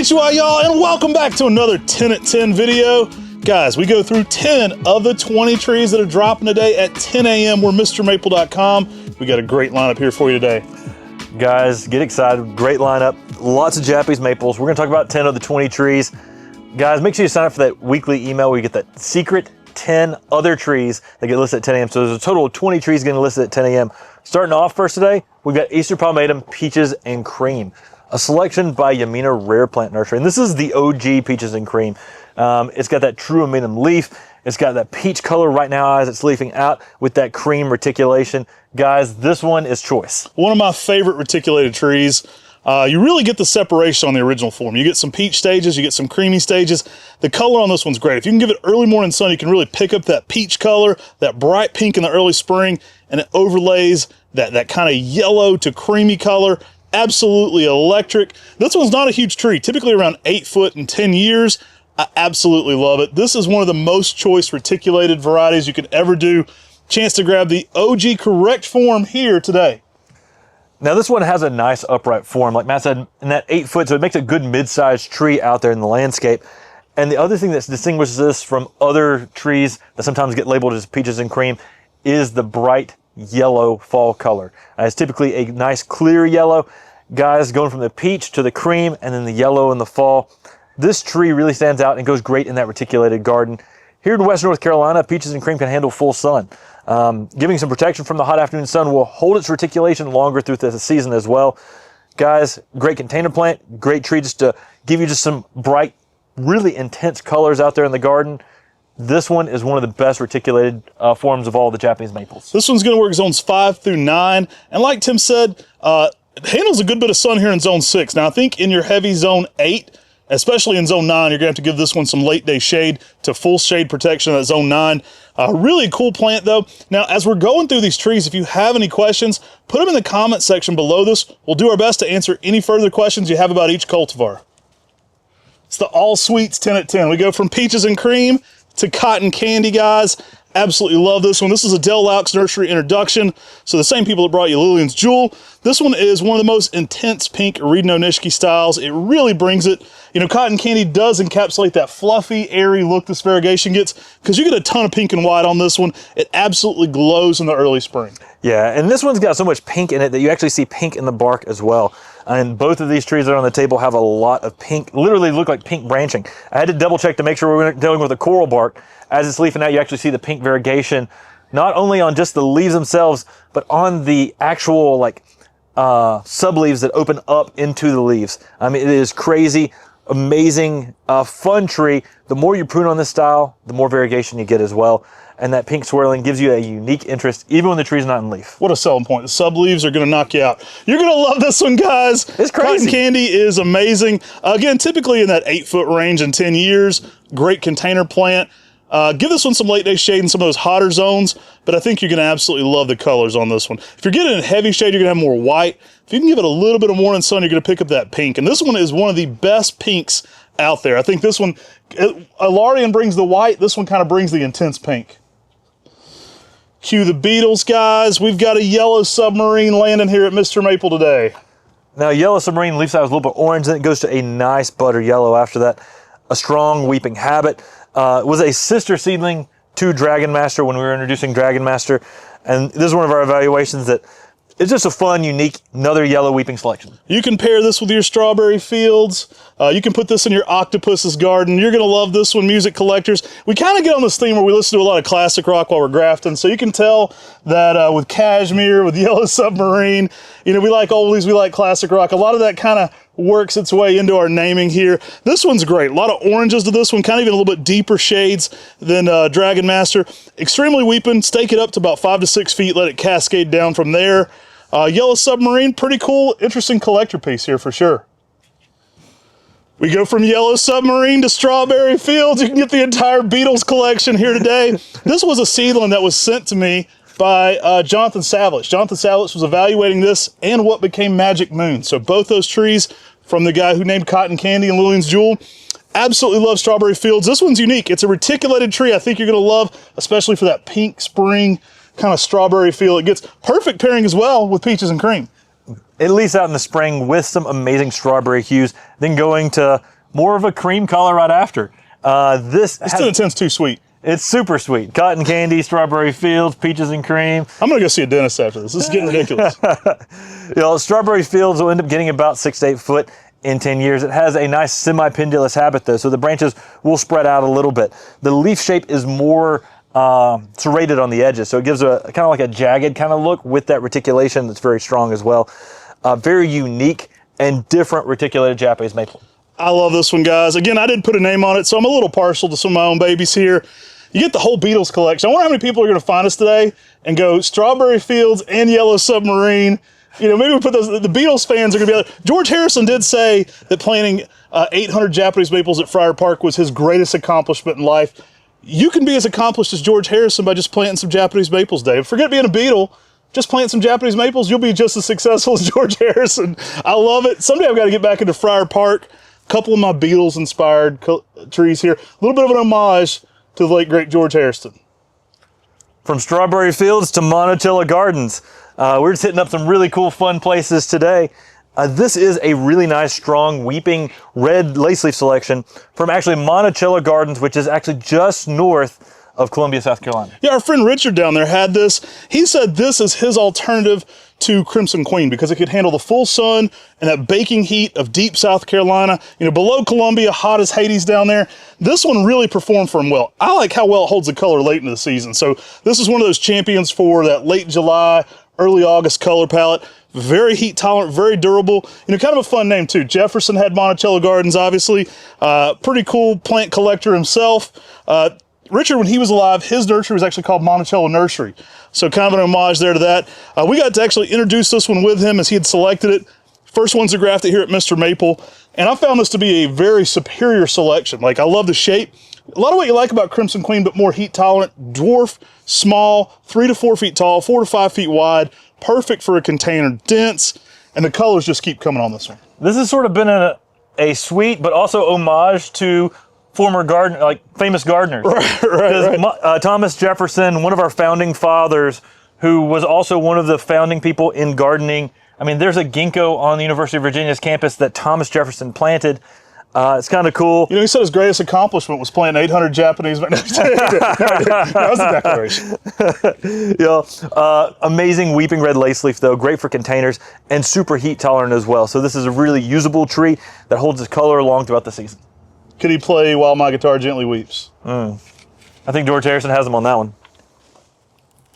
Konnichiwa, y'all, and welcome back to another 10 at 10 video. Guys, we go through 10 of the 20 trees that are dropping today at 10 a.m. We're MrMaple.com. We got a great lineup here for you today. Guys, get excited. Great lineup. Lots of Japanese maples. We're going to talk about 10 of the 20 trees. Guys, make sure you sign up for that weekly email where you get that secret 10 other trees that get listed at 10 a.m. So there's a total of 20 trees getting listed at 10 a.m. Starting off first today, we've got Easter Palmatum, Peaches and Cream. A selection by Yamina Rare Plant Nursery. And this is the OG Peaches and Cream. It's got that true amentum leaf. It's got that peach color right now as it's leafing out with that cream reticulation. Guys, this one is choice. One of my favorite reticulated trees. You really get the separation on the original form. You get some peach stages, you get some creamy stages. The color on this one's great. If you can give it early morning sun, you can really pick up that peach color, that bright pink in the early spring, and it overlays that kind of yellow to creamy color. Absolutely electric. This one's not a huge tree, typically around 8 foot and 10 years. I absolutely love it. This is one of the most choice reticulated varieties you could ever do. Chance to grab the OG correct form here today. Now this one has a nice upright form, like Matt said, in that 8 foot, so it makes a good mid-sized tree out there in the landscape. And the other thing that distinguishes this from other trees that sometimes get labeled as peaches and cream is the bright yellow fall color. It's typically a nice clear yellow. Guys, going from the peach to the cream and then the yellow in the fall. This tree really stands out and goes great in that reticulated garden. Here in Western North Carolina, peaches and cream can handle full sun. Giving some protection from the hot afternoon sun will hold its reticulation longer through the season as well. Guys, great container plant, great tree just to give you just some bright, really intense colors out there in the garden. This one is one of the best reticulated forms of all the Japanese maples. This one's going to work zones 5 through 9. And like Tim said, it handles a good bit of sun here in zone 6. Now I think in your heavy zone 8, especially in zone 9, you're going to have to give this one some late day shade to full shade protection at zone 9. Really cool plant though. Now, as we're going through these trees, if you have any questions, put them in the comment section below this. We'll do our best to answer any further questions you have about each cultivar. It's the All Sweets 10 at 10. We go from peaches and cream to cotton candy, guys. Absolutely love this one. This is a Del Laux Nursery introduction. So the same people that brought you Lillian's Jewel. This one is one of the most intense pink Reedno Nishiki styles. It really brings it. You know, cotton candy does encapsulate that fluffy, airy look this variegation gets because you get a ton of pink and white on this one. It absolutely glows in the early spring. Yeah, and this one's got so much pink in it that you actually see pink in the bark as well. And both of these trees that are on the table have a lot of pink, literally look like pink branching. I had to double check to make sure we weren't dealing with a coral bark. As it's leafing out, you actually see the pink variegation, not only on just the leaves themselves, but on the actual like sub-leaves that open up into the leaves. I mean, it is crazy, amazing, fun tree. The more you prune on this style, the more variegation you get as well. And that pink swirling gives you a unique interest, even when the tree's not in leaf. What a selling point. The sub-leaves are going to knock you out. You're going to love this one, guys. It's crazy. Cotton candy is amazing. Again, typically in that 8 foot range in 10 years. Great container plant. Give this one some late day shade in some of those hotter zones, but I think you're going to absolutely love the colors on this one. If you're getting in heavy shade, you're going to have more white. If you can give it a little bit of morning sun, you're going to pick up that pink. And this one is one of the best pinks out there. I think this one, Alarian brings the white. This one kind of brings the intense pink. Cue the Beatles, guys. We've got a yellow submarine landing here at Mr. Maple today. Now, yellow submarine leaves out a little bit orange, then it goes to a nice butter yellow after that. A strong weeping habit. It was a sister seedling to Dragon Master when we were introducing Dragon Master. And this is one of our evaluations that it's just a fun, unique, another yellow weeping selection. You can pair this with your strawberry fields. You can put this in your octopus's garden. You're going to love this one, music collectors. We kind of get on this theme where we listen to a lot of classic rock while we're grafting. So you can tell that with Cashmere, with Yellow Submarine, you know, we like oldies, we like classic rock. A lot of that kind of works its way into our naming here. This one's great. A lot of oranges to this one, kind of even a little bit deeper shades than Dragon Master. Extremely weeping. Stake it up to about 5 to 6 feet. Let it cascade down from there. Yellow Submarine, pretty cool, interesting collector piece here for sure. We go from Yellow Submarine to Strawberry Fields. You can get the entire Beatles collection here today. This was a seedling that was sent to me by Jonathan Savlich. Jonathan Savlich was evaluating this and what became Magic Moon. So both those trees from the guy who named Cotton Candy and Lillian's Jewel. Absolutely love Strawberry Fields. This one's unique. It's a reticulated tree I think you're going to love, especially for that pink spring kind of strawberry feel. It gets perfect pairing as well with peaches and cream. at least out in the spring, with some amazing strawberry hues, then going to more of a cream color right after. This doesn't sound too sweet. It's super sweet. Cotton candy, strawberry fields, peaches and cream. I'm going to go see a dentist after this. This is getting ridiculous. Strawberry fields will end up getting about 6 to 8 foot in 10 years. It has a nice semi-pendulous habit though, so the branches will spread out a little bit. The leaf shape is more serrated on the edges, so it gives a kind of like a jagged kind of look with that reticulation that's very strong as well. Very unique and different reticulated Japanese maple. I love this one, guys. Again, I didn't put a name on it, so I'm a little partial to some of my own babies here. You get the whole Beatles collection. I wonder how many people are going to find us today and go Strawberry Fields and Yellow Submarine. Maybe we put those. The Beatles fans are going to be like, George Harrison did say that planting 800 Japanese maples at Friar Park was his greatest accomplishment in life. You can be as accomplished as George Harrison by just planting some Japanese maples, Dave. Forget being a Beatle. Just plant some Japanese maples. You'll be just as successful as George Harrison. I love it. Someday I've got to get back into Friar Park. A couple of my Beatles-inspired trees here. A little bit of an homage to the late, great George Harrison. From Strawberry Fields to Monticello Gardens. We're just hitting up some really cool, fun places today. This is a really nice, strong, weeping red lace leaf selection from actually Monticello Gardens, which is actually just north of Columbia, South Carolina. Yeah, our friend Richard down there had this. He said this is his alternative to Crimson Queen because it could handle the full sun and that baking heat of deep South Carolina, below Columbia, hot as Hades down there. This one really performed for him well. I like how well it holds the color late into the season. So this is one of those champions for that late July, early August color palette. Very heat tolerant, very durable. Kind of a fun name too. Jefferson had Monticello Gardens, obviously. Pretty cool plant collector himself. Richard, when he was alive, his nursery was actually called Monticello Nursery. So kind of an homage there to that. We got to actually introduce this one with him as he had selected it. First ones to graft it here at Mr. Maple. And I found this to be a very superior selection. Like, I love the shape. A lot of what you like about Crimson Queen, but more heat tolerant. Dwarf, small, 3 to 4 feet tall, 4 to 5 feet wide. Perfect for a container. Dense. And the colors just keep coming on this one. This has sort of been a sweet, but also homage to former gardener, like famous gardeners. Right. Thomas Jefferson, one of our founding fathers, who was also one of the founding people in gardening. I mean, there's a ginkgo on the University of Virginia's campus that Thomas Jefferson planted. It's kind of cool. He said his greatest accomplishment was planting 800 Japanese. That was the declaration. Amazing weeping red lace leaf, though. Great for containers and super heat tolerant as well. So this is a really usable tree that holds its color along throughout the season. Could he play While My Guitar Gently Weeps? I think George Harrison has him on that one.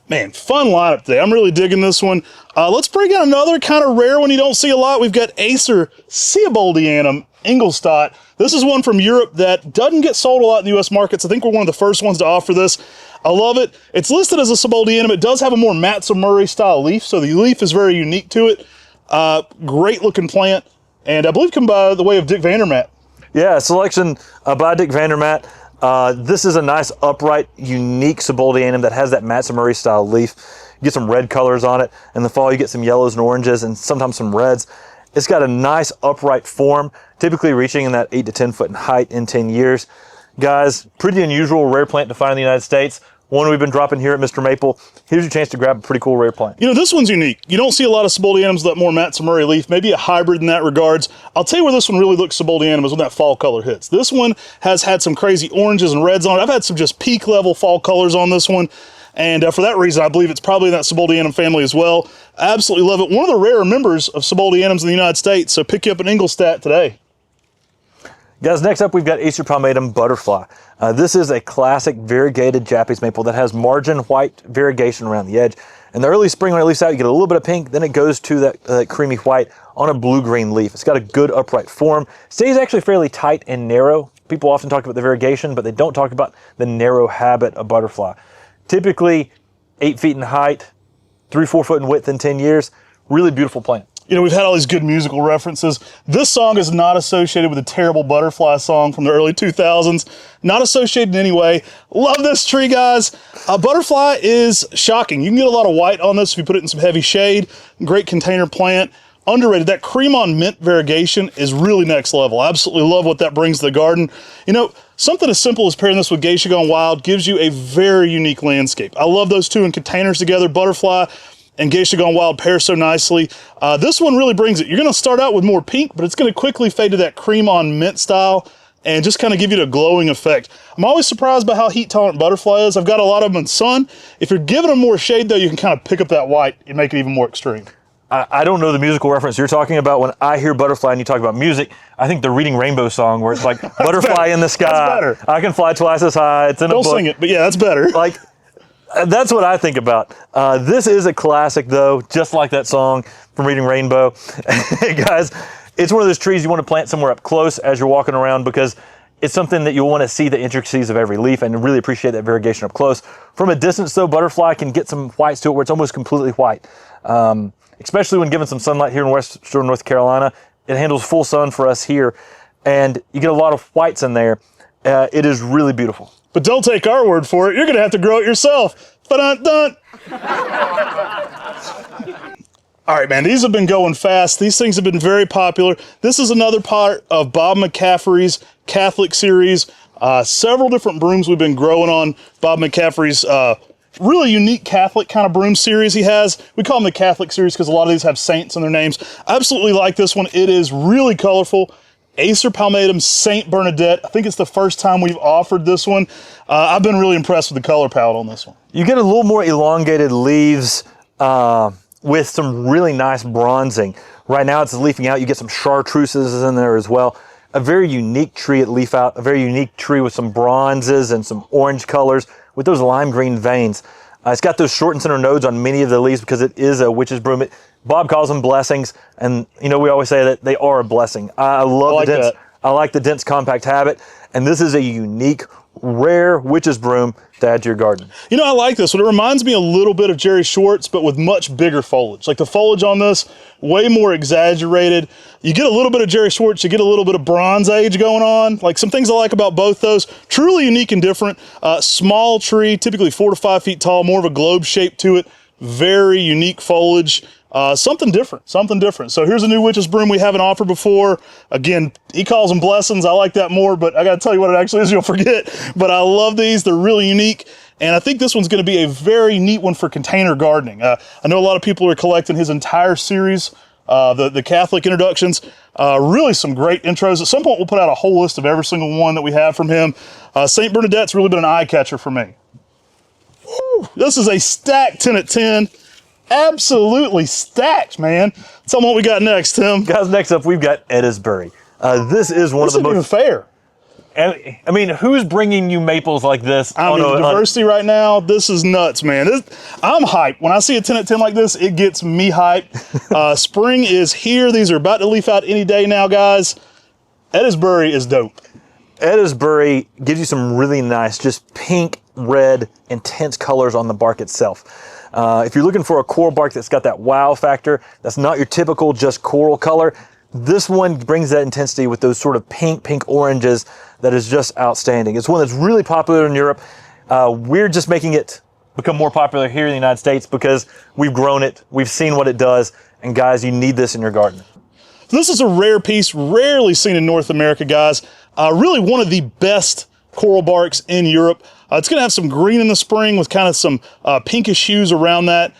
Man, fun lineup today. I'm really digging this one. Let's bring in another kind of rare one you don't see a lot. We've got Acer Seaboldianum Ingolstadt. This is one from Europe that doesn't get sold a lot in the U.S. markets. I think we're one of the first ones to offer this. I love it. It's listed as a Seaboldianum. It does have a more Matzo Murray style leaf, so the leaf is very unique to it. Great looking plant, and I believe come by the way of Dick Vandermaat. Yeah, selection by Dick Vandermaat. This is a nice, upright, unique Seaboldianum that has that Matzo Murray style leaf. You get some red colors on it. In the fall, you get some yellows and oranges and sometimes some reds. It's got a nice, upright form, typically reaching in that 8 to 10 foot in height in 10 years. Guys, pretty unusual rare plant to find in the United States. One we've been dropping here at Mr. Maple. Here's your chance to grab a pretty cool rare plant. This one's unique. You don't see a lot of Seaboldianums with that more Matzo Murray leaf, maybe a hybrid in that regards. I'll tell you where this one really looks Seaboldianum is when that fall color hits. This one has had some crazy oranges and reds on it. I've had some just peak level fall colors on this one. And for that reason, I believe it's probably in that Seaboldianum family as well. Absolutely love it. One of the rarer members of Seaboldianums in the United States, so pick you up in Ingolstadt today. Guys, next up we've got Acer Palmatum Butterfly. This is a classic variegated Japanese maple that has margin white variegation around the edge. In the early spring when it leaves out, you get a little bit of pink, then it goes to that creamy white on a blue-green leaf. It's got a good upright form. Stays actually fairly tight and narrow. People often talk about the variegation, but they don't talk about the narrow habit of butterfly. Typically 8 feet in height, 3-4 foot in width in 10 years. Really beautiful plant. We've had all these good musical references. This song is not associated with a terrible Butterfly song from the early 2000s. Not associated in any way. Love this tree, guys. Butterfly is shocking. You can get a lot of white on this if you put it in some heavy shade. Great container plant. Underrated. That cream on mint variegation is really next level. I absolutely love what that brings to the garden. Something as simple as pairing this with Geisha Gone Wild gives you a very unique landscape. I love those two in containers together. Butterfly, and Geisha Gone Wild pair so nicely. This one really brings it. You're going to start out with more pink, but it's going to quickly fade to that cream on mint style and just kind of give you the glowing effect. I'm always surprised by how heat tolerant Butterfly is. I've got a lot of them in sun. If you're giving them more shade though, you can kind of pick up that white and make it even more extreme. I don't know the musical reference you're talking about. When I hear Butterfly and you talk about music, I think the Reading Rainbow song where it's like, butterfly in the sky. That's better. I can fly twice as high. It's in a book. Don't sing it, but yeah, that's better. Like, that's what I think about. This is a classic though, just like that song from Reading Rainbow. Hey guys, it's one of those trees you want to plant somewhere up close as you're walking around because it's something that you'll want to see the intricacies of every leaf and really appreciate that variegation up close. From a distance though, Butterfly can get some whites to it where it's almost completely white. Especially when given some sunlight here in western North Carolina. It handles full sun for us here, and you get a lot of whites in there. It is really beautiful. But don't take our word for it. You're going to have to grow it yourself. Ba-dun-dun. All right, man, these have been going fast. These things have been very popular. This is another part of Bob McCaffrey's Catholic series. Several different brooms we've been growing on Bob McCaffrey's really unique Catholic kind of broom series he has. We call them the Catholic series because a lot of these have saints in their names. I absolutely like this one. It is really colorful. Acer palmatum Saint Bernadette. I think it's the first time we've offered this one. I've been really impressed with the color palette on this one. You get a little more elongated leaves with some really nice bronzing. Right now it's leafing out. You get some chartreuses in there as well. A very unique tree at leaf out, a very unique tree with some bronzes and some orange colors with those lime green veins. It's got those short and center nodes on many of the leaves because it is a witch's broom. Bob calls them blessings, and you know we always say that they are a blessing. I love the dense. I like the dense compact habit, and this is a unique, rare witch's broom to add to your garden. You know, I like this one. It reminds me a little bit of Jerry Schwartz, but with much bigger foliage. Like the foliage on this, way more exaggerated. You get a little bit of Jerry Schwartz, you get a little bit of Bronze Age going on. Like some things I like about both those. Truly unique and different. Small tree, typically 4 to 5 feet tall, more of a globe shape to it. Very unique foliage. Something different, something different. So here's a new witch's broom we haven't offered before. Again, he calls them blessings. I like that more, but I got to tell you what it actually is, you'll forget. But I love these. They're really unique. And I think this one's going to be a very neat one for container gardening. I know a lot of people are collecting his entire series, the Catholic introductions. Really some great intros. At some point, we'll put out a whole list of every single one that we have from him. St. Bernadette's really been an eye catcher for me. Whew, this is a stacked 10 at 10. Absolutely stacked, man. Tell me what we got next, Tim. Guys, next up we've got Eddisbury. This is one of the most... This isn't even fair. I mean, who's bringing you maples like this? I mean, the diversity right now, this is nuts, man. I'm hyped. When I see a 10 at 10 like this, it gets me hyped. Spring is here. These are about to leaf out any day now, guys. Eddisbury is dope. Eddisbury gives you some really nice, just pink, red, intense colors on the bark itself. If you're looking for a coral bark that's got that wow factor, that's not your typical just coral color, this one brings that intensity with those sort of pink oranges that is just outstanding. It's one that's really popular in Europe. We're just making it become more popular here in the United States because we've grown it, we've seen what it does, and guys, you need this in your garden. This is a rare piece, rarely seen in North America, guys. Really one of the best coral barks in Europe. It's going to have some green in the spring with kind of some pinkish hues around that,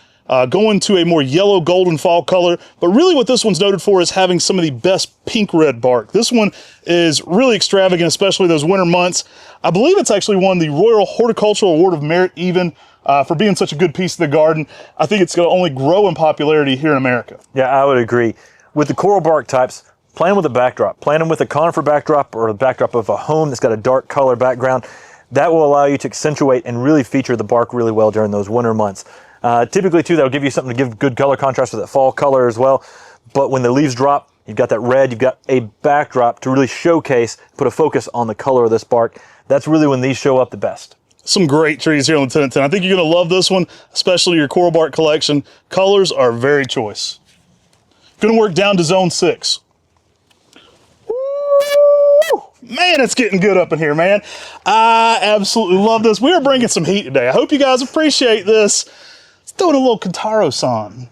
going to a more yellow golden fall color. But really what this one's noted for is having some of the best pink red bark. This one is really extravagant, especially those winter months. I believe it's actually won the Royal Horticultural Award of Merit even for being such a good piece of the garden. I think it's going to only grow in popularity here in America. Yeah, I would agree. With the coral bark types, plan with a backdrop. Plan them with a conifer backdrop or a backdrop of a home that's got a dark color background. That will allow you to accentuate and really feature the bark really well during those winter months. Typically, too, that'll give you something to give good color contrast with that fall color as well. But when the leaves drop, you've got that red, you've got a backdrop to really showcase, put a focus on the color of this bark. That's really when these show up the best. Some great trees here on the 10 at 10. I think you're going to love this one, especially your coral bark collection. Colors are very choice. Going to work down to zone 6. Man, it's getting good up in here, man. I absolutely love this. We are bringing some heat today. I hope you guys appreciate this. Let's throw in a little Kentaro Sun.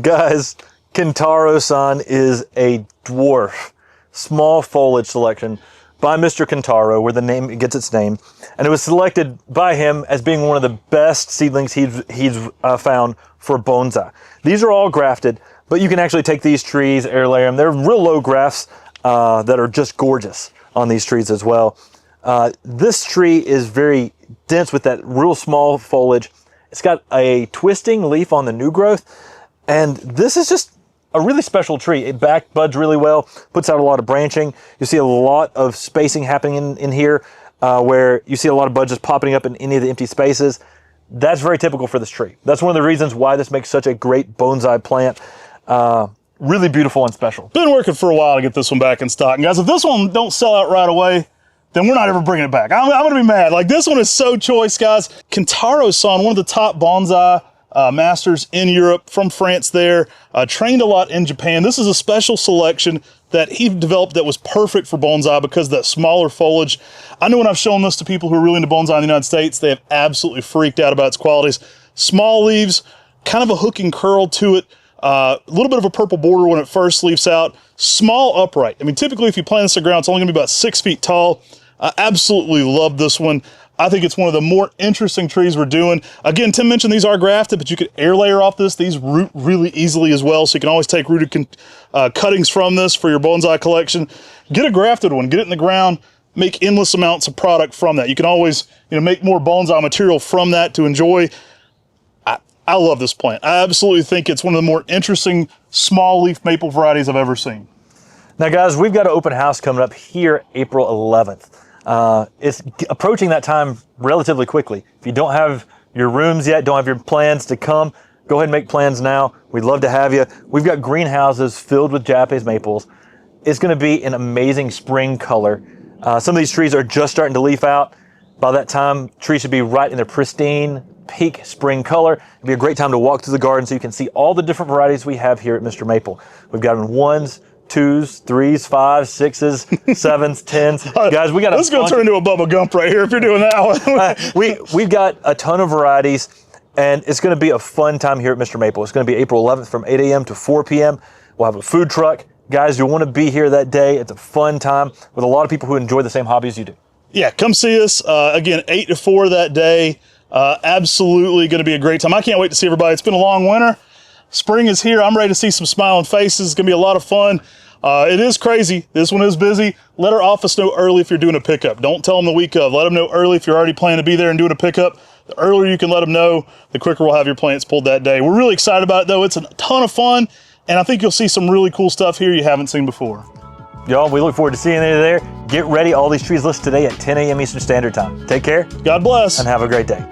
Guys, Kentaro Sun is a dwarf, small foliage selection, by Mr. Kentaro, where the name gets its name, and it was selected by him as being one of the best seedlings he's found for bonsai. These are all grafted, but you can actually take these trees, air layer them. They're real low grafts that are just gorgeous on these trees as well. This tree is very dense with that real small foliage. It's got a twisting leaf on the new growth, and this is just a really special tree. It back buds really well, puts out a lot of branching. You see a lot of spacing happening in here where you see a lot of buds just popping up in any of the empty spaces. That's very typical for this tree. That's one of the reasons why this makes such a great bonsai plant. Really beautiful and special. Been working for a while to get this one back in stock. And guys, if this one don't sell out right away, then we're not ever bringing it back. I'm gonna be mad. Like, this one is so choice, guys. Kentaro Sun, one of the top bonsai masters in Europe, from France there, trained a lot in Japan. This is a special selection that he developed that was perfect for bonsai because of that smaller foliage. I know when I've shown this to people who are really into bonsai in the United States, they have absolutely freaked out about its qualities. Small leaves, kind of a hook and curl to it, a little bit of a purple border when it first leaves out, small upright. I mean, typically if you plant this in the ground, it's only gonna be about 6 feet tall. I absolutely love this one. I think it's one of the more interesting trees we're doing. Again, Tim mentioned these are grafted, but you could air layer off this. These root really easily as well, so you can always take rooted cuttings from this for your bonsai collection. Get a grafted one, get it in the ground, make endless amounts of product from that. You can always, make more bonsai material from that to enjoy. I love this plant. I absolutely think it's one of the more interesting small leaf maple varieties I've ever seen. Now guys, we've got an open house coming up here April 11th. It's approaching that time relatively quickly. If you don't have your rooms yet, don't have your plans to come, go ahead and make plans now. We'd love to have you. We've got greenhouses filled with Japanese maples. It's going to be an amazing spring color. Some of these trees are just starting to leaf out. By that time, trees should be right in their pristine, peak spring color. It'd be a great time to walk through the garden so you can see all the different varieties we have here at Mr. Maple. We've got them in 1s, 2s, 3s, 5s, 6s, 7s, 10s. Guys, we got This is going to turn into a Bubba Gump right here if you're doing that one. We've got a ton of varieties, and it's going to be a fun time here at Mr. Maple. It's going to be April 11th from 8 a.m. to 4 p.m. We'll have a food truck. Guys, you'll want to be here that day. It's a fun time with a lot of people who enjoy the same hobby as you do. Yeah, come see us. Again, 8 to 4 that day. Absolutely going to be a great time. I can't wait to see everybody. It's been a long winter. Spring is here. I'm ready to see some smiling faces. It's going to be a lot of fun. It is crazy. This one is busy. Let our office know early if you're doing a pickup. Don't tell them the week of. Let them know early if you're already planning to be there and doing a pickup. The earlier you can let them know, the quicker we'll have your plants pulled that day. We're really excited about it, though. It's a ton of fun, and I think you'll see some really cool stuff here you haven't seen before. Y'all, we look forward to seeing you there. Get ready. All these trees listed today at 10 a.m. Eastern Standard Time. Take care. God bless. And have a great day.